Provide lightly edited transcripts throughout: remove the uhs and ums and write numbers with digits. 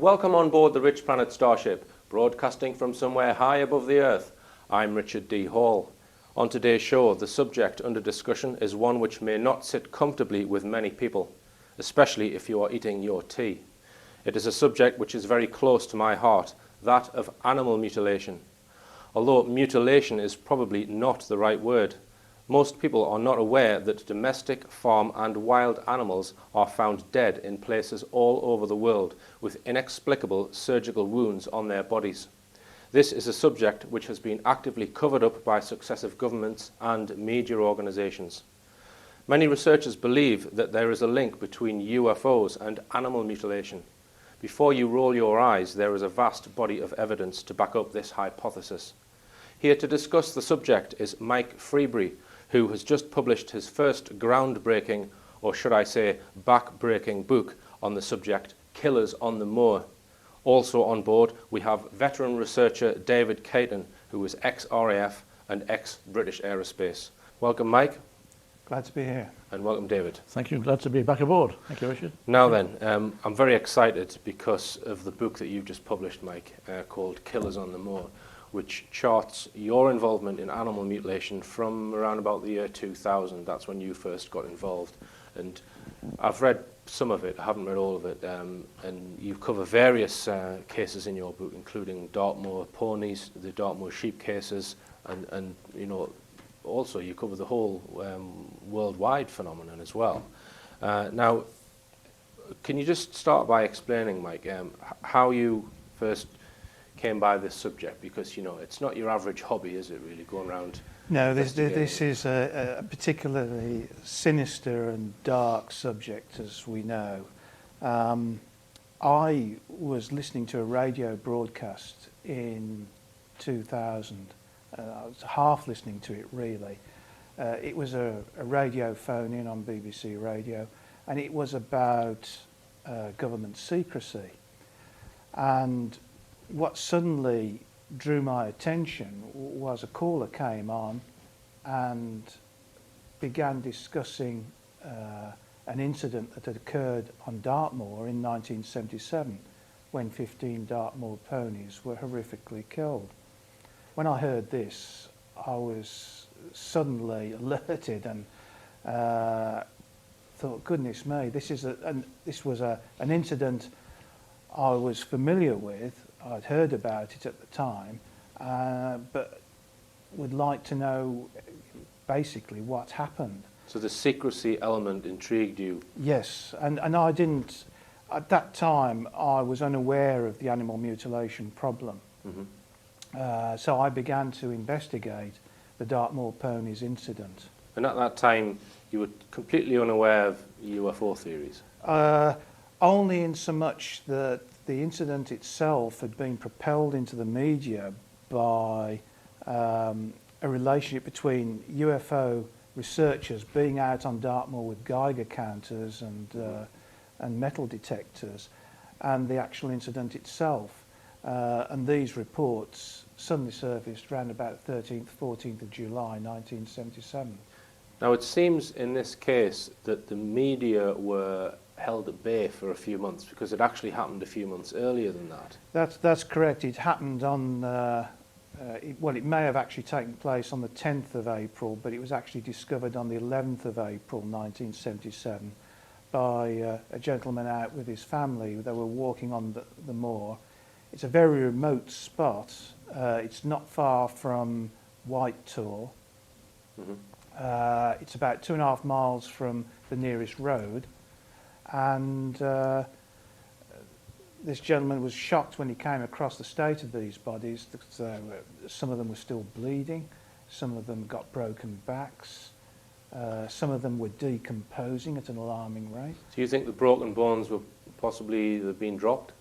Welcome on board the Rich Planet Starship, broadcasting from somewhere high above the Earth. I'm Richard D. Hall. On today's show, the subject under discussion is one which may not sit comfortably with many people, especially if you are eating your tea. It is a subject which is very close to my heart, that of animal mutilation. Although mutilation is probably not the right word, most people are not aware that domestic, farm and wild animals are found dead in places all over the world with inexplicable surgical wounds on their bodies. This is a subject which has been actively covered up by successive governments and media organisations. Many researchers believe that there is a link between UFOs and animal mutilation. Before you roll your eyes, there is a vast body of evidence to back up this hypothesis. Here to discuss the subject is Mike Freebury, who has just published his first groundbreaking, or should I say back-breaking book on the subject, Killers on the Moor. Also on board we have veteran researcher David Cayton, who is ex-RAF and ex-British Aerospace. Welcome, Mike. Glad to be here. And welcome, David. Thank you. Glad to be back aboard. Thank you, Richard. Now then, I'm very excited because of the book that you've just published, Mike, called Killers on the Moor, which charts your involvement in animal mutilation from around about the year 2000. That's when you first got involved. And I've read some of it, I haven't read all of it, and you cover various cases in your book, including Dartmoor ponies, the Dartmoor sheep cases, and you know, also you cover the whole worldwide phenomenon as well. Now, can you just start by explaining, Mike, how you first came by this subject? Because, you know, it's not your average hobby, is it, really, going around? No, this is a particularly sinister and dark subject, as we know. I was listening to a radio broadcast in 2000. I was half listening to it, really. It was a radio phone-in on BBC Radio, and it was about government secrecy. And what suddenly drew my attention was a caller came on and began discussing an incident that had occurred on Dartmoor in 1977 when 15 Dartmoor ponies were horrifically killed. When I heard this, I was suddenly alerted and thought, goodness me, this was an incident I was familiar with. I'd heard about it at the time, but would like to know basically what happened. So the secrecy element intrigued you? Yes, and I didn't, at that time I was unaware of the animal mutilation problem. Mm-hmm. So I began to investigate the Dartmoor ponies incident. And at that time you were completely unaware of UFO theories? Only in so much that the incident itself had been propelled into the media by a relationship between UFO researchers being out on Dartmoor with Geiger counters and metal detectors, and the actual incident itself. And these reports suddenly surfaced around about 13th, 14th of July 1977. Now it seems in this case that the media were held at bay for a few months because it actually happened a few months earlier than that. That's correct. It happened on, it may have actually taken place on the 10th of April, but it was actually discovered on the 11th of April 1977 by a gentleman out with his family. They were walking on the moor. It's a very remote spot. It's not far from White Tor. Mm-hmm. It's about 2.5 miles from the nearest road. And this gentleman was shocked when he came across the state of these bodies. Some of them were still bleeding, some of them got broken backs, some of them were decomposing at an alarming rate. Do you think the broken bones were possibly been dropped?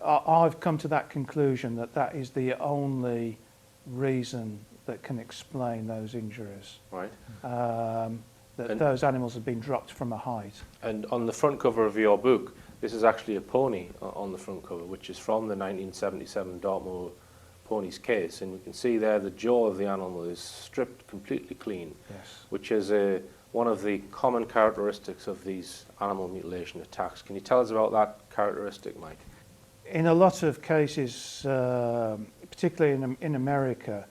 I've come to that conclusion that is the only reason that can explain those injuries. Right. That those animals have been dropped from a height. And on the front cover of your book, this is actually a pony on the front cover, which is from the 1977 Dartmoor ponies case, and you can see there the jaw of the animal is stripped completely clean, yes, which is one of the common characteristics of these animal mutilation attacks. Can you tell us about that characteristic, Mike? in a lot of cases, particularly in America,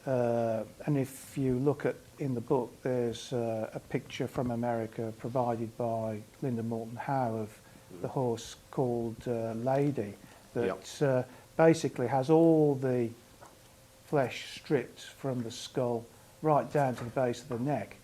and if you look at in the book, there's a picture from America provided by Linda Moulton Howe of the horse called Lady that basically has all the flesh stripped from the skull right down to the base of the neck,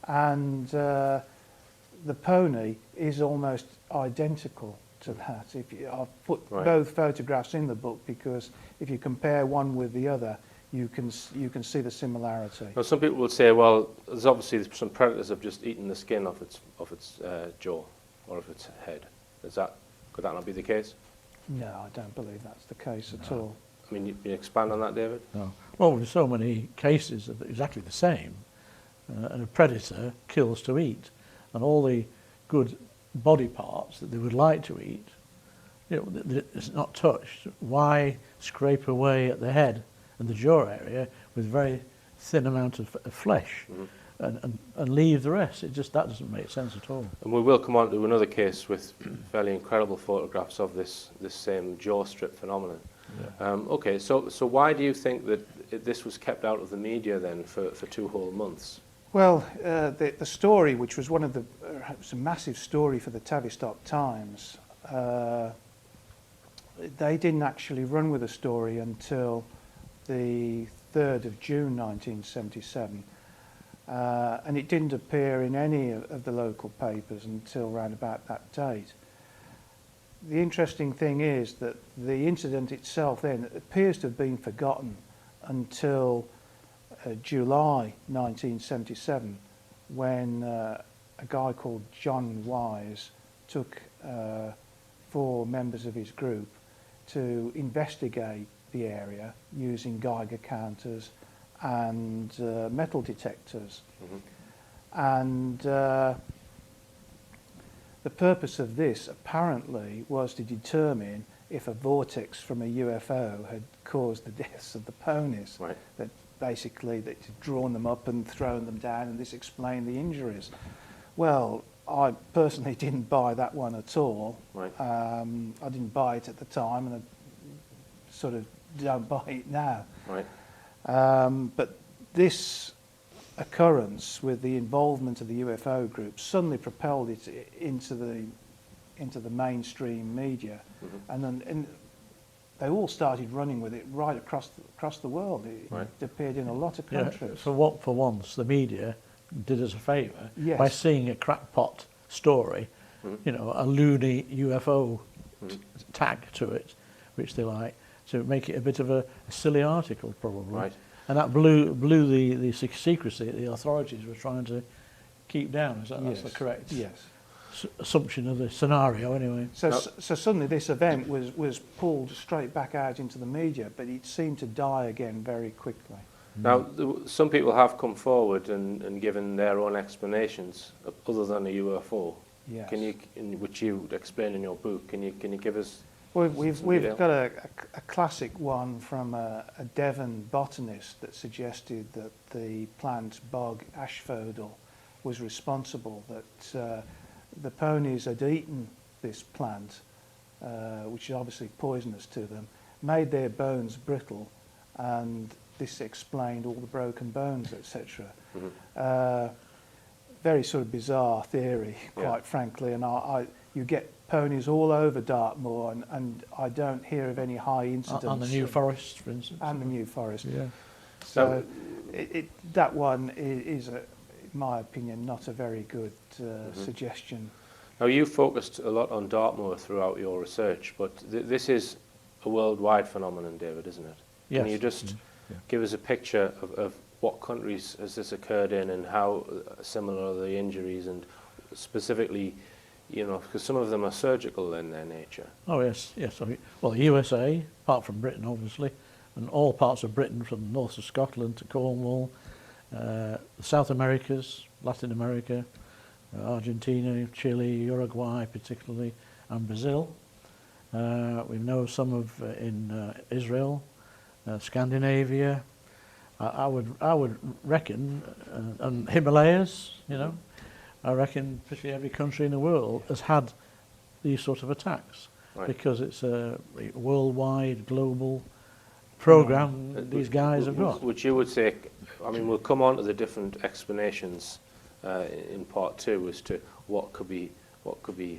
and the pony is almost identical to that. I've put both photographs in the book because if you compare one with the other, you can see the similarity. Now, some people will say, well, there's obviously some predators have just eaten the skin off its jaw or of its head. Could that not be the case? No, I don't believe that's the case at all. I mean, you expand on that, David? No. Well, there's so many cases of exactly the same. And a predator kills to eat, and all the good body parts that they would like to eat, it's not touched. Why scrape away at the head and the jaw area with very thin amount of flesh and leave the rest? That doesn't make sense at all. And we will come on to another case with fairly incredible photographs of this same jaw strip phenomenon. Yeah. Okay, so why do you think that this was kept out of the media then for 2 whole months? Well, the story, which was it was a massive story for the Tavistock Times, they didn't actually run with the story until the 3rd of June 1977, and it didn't appear in any of the local papers until around about that date. The interesting thing is that the incident itself then appears to have been forgotten until July 1977, when a guy called John Wise took 4 members of his group to investigate the area using Geiger counters and metal detectors. And the purpose of this apparently was to determine if a vortex from a UFO had caused the deaths of the ponies. Right. That basically that had drawn them up and thrown them down, and this explained the injuries. Well, I personally didn't buy that one at all. Right. I didn't buy it at the time, and I sort of don't buy it now. Right. But this occurrence with the involvement of the UFO group suddenly propelled it into the mainstream media, and they all started running with it right across the world. It appeared in a lot of countries. For once, the media did us a favour by Yes. seeing a crackpot story, a loony UFO tag to it, which they like, to make it a bit of a silly article, probably. Right. And that blew the secrecy that the authorities were trying to keep down. That's the correct assumption of the scenario, anyway. So suddenly this event was pulled straight back out into the media, but it seemed to die again very quickly. Now, some people have come forward and given their own explanations other than a UFO. Yes. Which you explain in your book. Can you give us? Well, we've got a classic one from a Devon botanist that suggested that the plant bog asphodel was responsible, that the ponies had eaten this plant, which is obviously poisonous to them, made their bones brittle, and this explained all the broken bones, etc. Very sort of bizarre theory, quite frankly, and you get ponies all over Dartmoor, and I don't hear of any high incidents. On the New Forest, for instance. And the New Forest. Yeah. So that one is, in my opinion, not a very good suggestion. Now, you focused a lot on Dartmoor throughout your research, but this is a worldwide phenomenon, David, isn't it? Yes. Can you just give us a picture of what countries has this occurred in, and how similar are the injuries, and specifically, because some of them are surgical in their nature. Oh, yes. Well, the USA, apart from Britain, obviously, and all parts of Britain, from north of Scotland to Cornwall, South Americas, Latin America, Argentina, Chile, Uruguay particularly, and Brazil. We know some of in Israel, Scandinavia. I would reckon, and Himalayas. I reckon pretty every country in the world has had these sort of attacks. Right. because it's a worldwide, global program these guys have got. Which you would say, I mean, we'll come on to the different explanations in part 2 as to what could be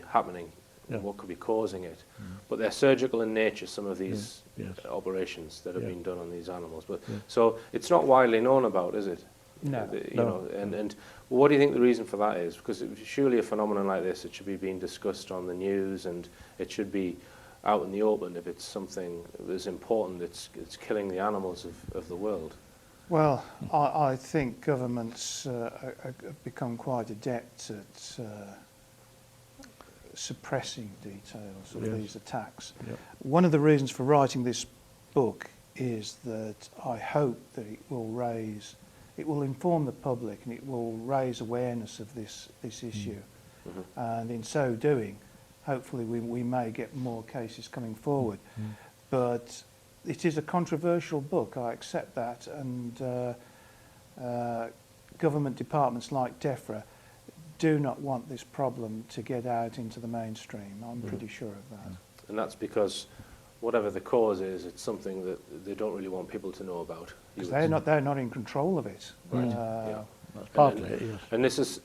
happening, Yeah. what could be causing it. But they're surgical in nature, some of these Yes. operations that have Yeah. been done on these animals. But Yeah. so it's not widely known about, is it? No. You No. know, and what do you think the reason for that is? Because surely a phenomenon like this, it should be being discussed on the news, and it should be out in the open if it's something that's important. It's killing the animals of the world. Well, I think governments have become quite adept at suppressing details of Yes. these attacks. Yep. One of the reasons for writing this book is that I hope that it will inform the public and it will raise awareness of this issue. And in so doing, hopefully we may get more cases coming forward. But it is a controversial book, I accept that, and government departments like DEFRA do not want this problem to get out into the mainstream. I'm pretty sure of that. And that's because whatever the cause is, it's something that they don't really want people to know about. Because they're not in control of it. Right. Yeah. That's partly it, yes. And this is,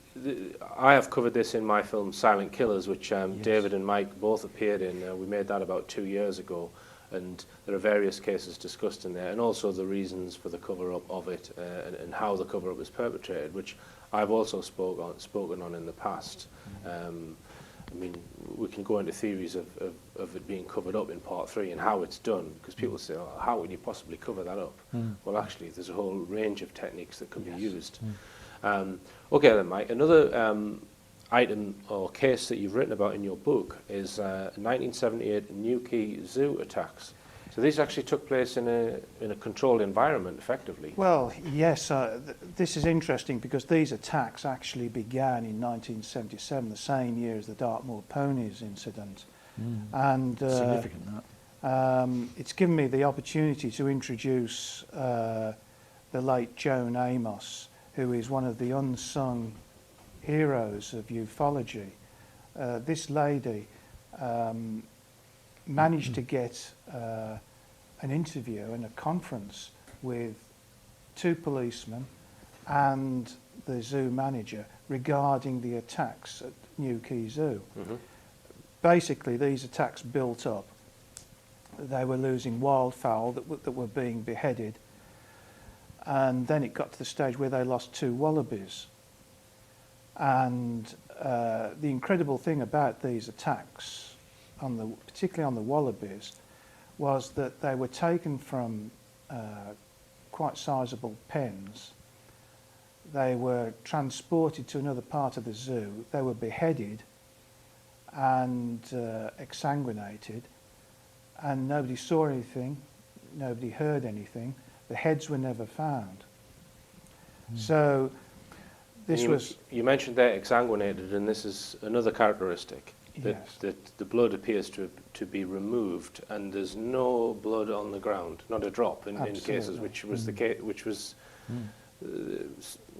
I have covered this in my film Silent Killers, which David and Mike both appeared in. We made that about 2 years ago, and there are various cases discussed in there, and also the reasons for the cover-up of it and how the cover-up is perpetrated, which I've also spoken on in the past. I mean, we can go into theories of it being covered up in part 3 and how it's done, because people say, oh, how would you possibly cover that up? Well, actually, there's a whole range of techniques that can be used. Okay then, Mike, another item or case that you've written about in your book is 1978 Newquay Zoo attacks. So these actually took place in a controlled environment, effectively. Well, yes, this is interesting because these attacks actually began in 1977, the same year as the Dartmoor Ponies incident. And Significant, that. it's given me the opportunity to introduce the late Joan Amos, who is one of the unsung heroes of ufology. This lady managed to get an interview and a conference with 2 policemen and the zoo manager regarding the attacks at Newquay Zoo. Basically, these attacks built up. They were losing wildfowl that were being beheaded, and then it got to the stage where they lost 2 wallabies. And the incredible thing about these attacks, particularly on the wallabies, was that they were taken from quite sizable pens. They were transported to another part of the zoo. They were beheaded and exsanguinated, and nobody saw anything, nobody heard anything. The heads were never found. So this was... You mentioned they're exsanguinated, and this is another characteristic. Yes. That the blood appears to be removed, and there's no blood on the ground, not a drop in cases, which was the case, which was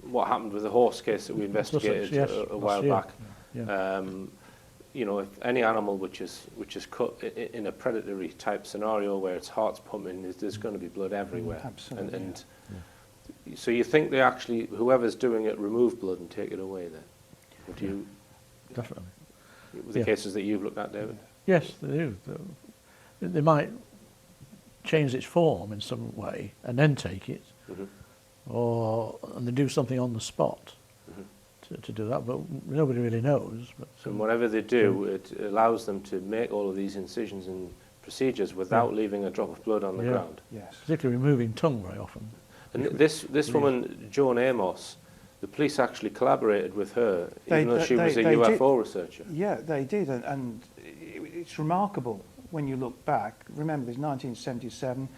what happened with the horse case that we investigated a while back. Yeah. You know, if any animal which is cut in a predatory type scenario where its heart's pumping, there's going to be blood everywhere. Absolutely. And so you think they actually, whoever's doing it, remove blood and take it away then? Or do you? Definitely. With the cases that you've looked at, David? Yes, they do. They might change its form in some way and then take it, and they do something on the spot to do that, but nobody really knows. But and whatever they do, it allows them to make all of these incisions and procedures without leaving a drop of blood on the ground. Yes. Particularly removing tongue very often. And this woman, Joan Amos, the police actually collaborated with her, even though she was a UFO researcher. Yeah, they did, and it's remarkable when you look back. Remember, this 1977.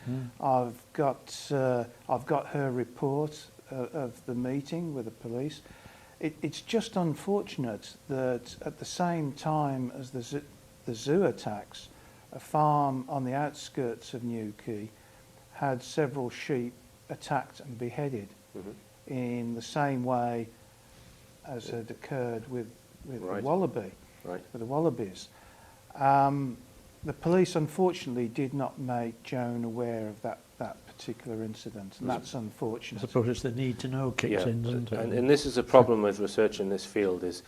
I've got her report of the meeting with the police. It's just unfortunate that at the same time as the zoo attacks, a farm on the outskirts of Newquay had several sheep attacked and beheaded in the same way as had occurred with the wallaby, with the wallabies. The police unfortunately did not make Joan aware of that particular incident, and that's I unfortunate. suppose it's the need to know kicks in, isn't it? And this is a problem with research in this field, is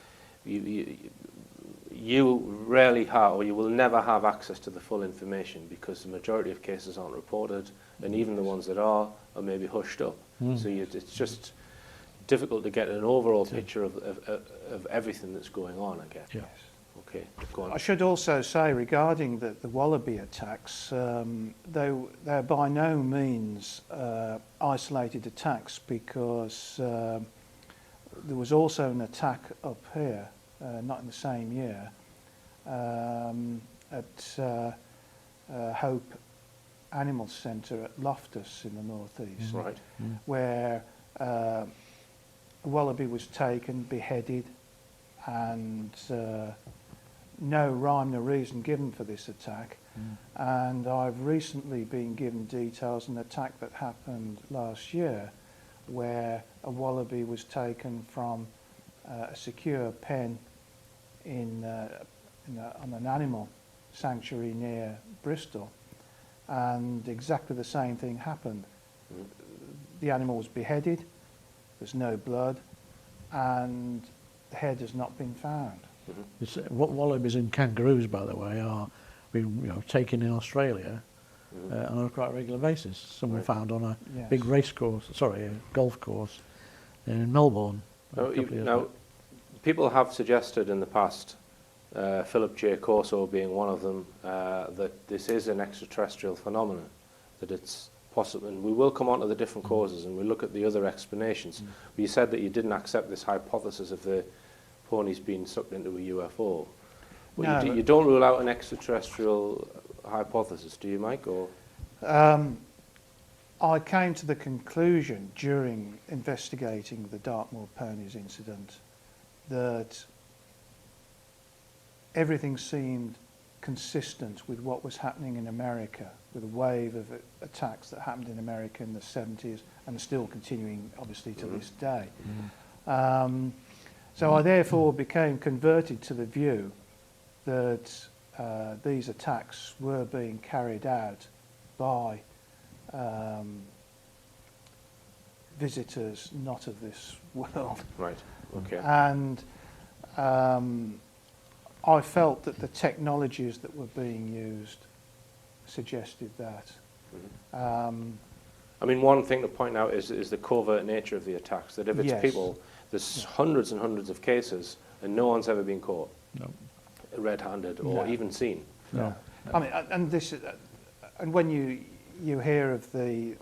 you rarely have, or you will never have access to the full information, because the majority of cases aren't reported, and even the ones that are maybe hushed up. So it's just difficult to get an overall picture of everything that's going on, I guess. Yeah. Okay, go on. I should also say regarding the Wallaby attacks, they're by no means isolated attacks, because there was also an attack up here, not in the same year, at Hope Animal Centre at Loftus in the northeast, Right. where a wallaby was taken, beheaded, and no rhyme nor reason given for this attack. And I've recently been given details of an attack that happened last year, where a wallaby was taken from a secure pen on an animal sanctuary near Bristol, and exactly the same thing happened. The animal was beheaded, there's no blood, and the head has not been found. What wallabies and kangaroos, by the way, are being taken in Australia on a quite regular basis. Some were found on a Yes. big race course, a golf course in Melbourne. Now, people have suggested in the past, Philip J. Corso being one of them, that this is an extraterrestrial phenomenon, that it's possible, and we will come on to the different causes and we'll look at the other explanations. But you said that you didn't accept this hypothesis of the ponies being sucked into a UFO. Well, No, you don't rule out an extraterrestrial hypothesis, do you, Mike? Or I came to the conclusion during investigating the Dartmoor ponies incident that everything seemed consistent with what was happening in America, with a wave of attacks that happened in America in the 70s and still continuing, obviously, to this day. So I therefore became converted to the view that these attacks were being carried out by visitors not of this world. right? Okay. And I felt that the technologies that were being used suggested that. I mean, one thing to point out is the covert nature of the attacks. That if it's Yes. people, there's hundreds and hundreds of cases, and no one's ever been caught No. red-handed or No. even seen. No. I mean, and this, and when you hear of the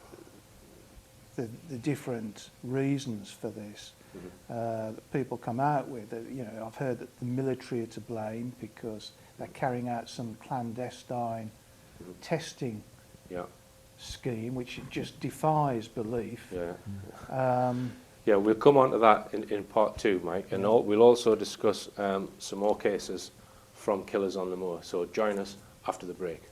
different reasons for this, that people come out with, I've heard that the military are to blame because they're carrying out some clandestine testing Yeah, scheme, which just defies belief. yeah. Yeah, we'll come on to that in part two, Mike, and we'll also discuss some more cases from Killers on the Moor. So join us after the break.